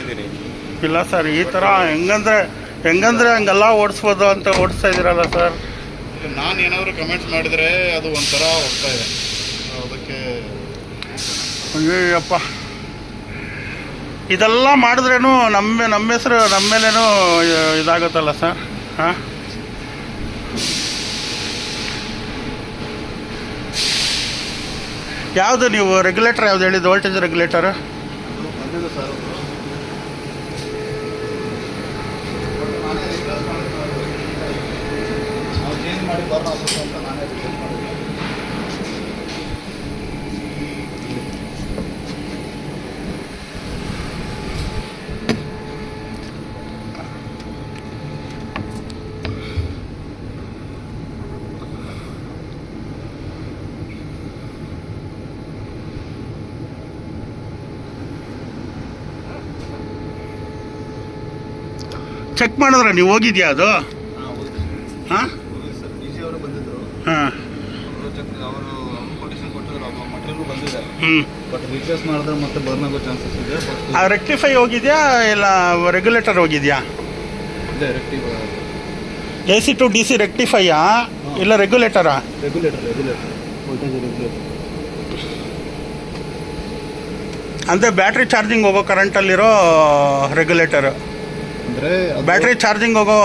ಕೊಟ್ಟಿದ್ದೀನಿ. ಇಲ್ಲ ಸರ್, ಈ ಥರ ಹೆಂಗಂದ್ರೆ ಹಂಗೆಲ್ಲ ಓಡಿಸ್ಬೋದು ಅಂತ ಓಡಿಸ್ತಾ ಇದ್ದೀರಲ್ಲ ಸರ್. ನಾನು ಏನಾದರೂ ಕಮೆಂಟ್ಸ್ ಮಾಡಿದರೆ ಅದು ಒಂಥರ ಹೋಗ್ತಾ ಇದೆ, ಅದಕ್ಕೆ ಅಯ್ಯಪ್ಪ, ಇದೆಲ್ಲ ಮಾಡಿದ್ರೇನು ನಮ್ಮ ಹೆಸರು ನಮ್ಮ ಮೇಲೇನೂ ಇದಾಗುತ್ತಲ್ಲ ಸರ್. ಹಾಂ, ಯಾವುದು ನೀವು ರೆಗ್ಯುಲೇಟರ್ ಯಾವ್ದು ಹೇಳಿದ್ದು? ವೋಲ್ಟೇಜ್ ರೆಗ್ಯುಲೇಟರ್ ಬಂದಿದೆ ಸರ್. ನಾವು ಚೇಂಜ್ ಮಾಡಿ ಬರೋಣ ಅಂತ ನಾನೇ ಚೇಂಜ್ ಮಾಡಿದ್ದೆ. ಚೆಕ್ ಮಾಡಿದ್ರೆ ನೀವು ಹೋಗಿದ್ಯಾ ಅದು? ಹಾಂ ಸರ್ ಡಿ ಸಿ ಅವರು ಬಂದಿದ್ದರು. ಹಾಂ, ಅವರು ಕೊಟೇಶನ್ ಕೊಟ್ಟಿದ್ರು, ಮಟೀರಿಯಲ್ ಬಂದಿದೆ. ಹ್ಞೂ. ಬಟ್ ರಿಪ್ಲೇಸ್ ಮಾಡಿದ್ರೆ ಮತ್ತೆ ಬರ್ನ್ ಆಗೋ ಚಾನ್ಸಸ್ ಇದೆ. ಆ ರೆಕ್ಟಿಫೈ ಹೋಗಿದ್ಯಾ ಇಲ್ಲ ರೆಗ್ಯುಲೇಟರ್ ಹೋಗಿದ್ಯಾ? ಇದೆ ರೆಕ್ಟಿಫೈ, AC to DC ರೆಕ್ಟಿಫೈಯಾ ಇಲ್ಲ ರೆಗ್ಯುಲೇಟರಾ? Regulator voltage regulator. ಅಂದರೆ ಬ್ಯಾಟ್ರಿ ಚಾರ್ಜಿಂಗ್ ಹೋಗೋ ಕರೆಂಟಲ್ಲಿರೋ ರೆಗ್ಯುಲೇಟರ್. ಅಂದರೆ ಬ್ಯಾಟ್ರಿ ಚಾರ್ಜಿಂಗ್ ಹೋಗೋ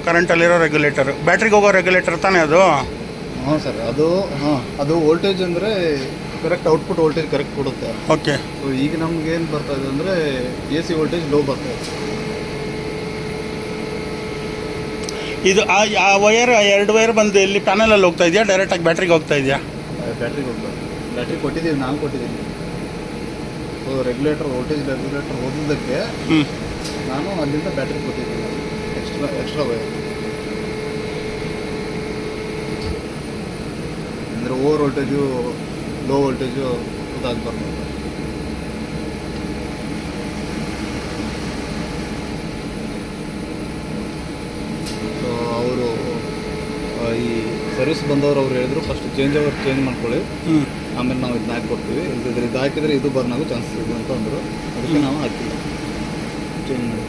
ಕರೆಂಟಲ್ಲಿರೋ ರೆಗ್ಯುಲೇಟರ್, ಬ್ಯಾಟ್ರಿಗೆ ಹೋಗೋ ರೆಗ್ಯುಲೇಟರ್ ತಾನೇ ಅದು? ಹಾಂ ಸರ್, ಅದು ವೋಲ್ಟೇಜ್ ಅಂದರೆ ಕರೆಕ್ಟ್ ಔಟ್ಪುಟ್ ವೋಲ್ಟೇಜ್ ಕರೆಕ್ಟ್ ಕೊಡುತ್ತೆ. ಓಕೆ. ಸೊ ಈಗ ನಮ್ಗೆ ಏನು ಬರ್ತಾ ಇದೆ ಅಂದರೆ AC ವೋಲ್ಟೇಜ್ ಲೋ ಬರ್ತಾ ಇದೆ. ಇದು ಆ ವೈರ್ 2 ವೈರ್ ಬಂದು ಇಲ್ಲಿ ಪ್ಯಾನಲಲ್ಲಿ ಹೋಗ್ತಾ ಇದೆಯಾ, ಡೈರೆಕ್ಟಾಗಿ ಬ್ಯಾಟ್ರಿಗೆ ಹೋಗ್ತಾ ಇದೆಯಾ? ಬ್ಯಾಟ್ರಿಗೆ ಹೋಗ್ತಾರೆ. ಬ್ಯಾಟ್ರಿ ಕೊಟ್ಟಿದ್ದೀವಿ, ನಾನು ಕೊಟ್ಟಿದ್ದೀನಿ. ಸೊ ರೆಗ್ಯುಲೇಟರ್ ರೆಗ್ಯುಲೇಟರ್ ಓದೋದಕ್ಕೆ ನಾನು ಅಲ್ಲಿಂದ ಬ್ಯಾಟ್ರಿ ಕೊಟ್ಟಿದ್ದೀನಿ, ಎಕ್ಸ್ಟ್ರಾ ವೈರ್. ಅಂದರೆ ಓವರ್ ವೋಲ್ಟೇಜು ಲೋ ವೋಲ್ಟೇಜು ಅದಾಗಬಾರ್ದು. ಸೊ ಅವರು ಈ ಸರ್ವಿಸ್ ಬಂದವರು ಅವ್ರು ಹೇಳಿದ್ರು, ಫಸ್ಟ್ ಚೇಂಜ್ ಮಾಡ್ಕೊಳ್ಳಿ, ಆಮೇಲೆ ನಾವು ಇದನ್ನ ಹಾಕ್ಕೊಡ್ತೀವಿ. ಇದು ಹಾಕಿದರೆ ಇದು ಬರ್ನ್ ಆಗೋ ಚಾನ್ಸಸ್ ಇದೆ ಅಂತ ಅಂದರು. ಅದಕ್ಕೆ ನಾವು ಹಾಕಿಲ್ಲ, ಚೇಂಜ್ ಮಾಡಿ.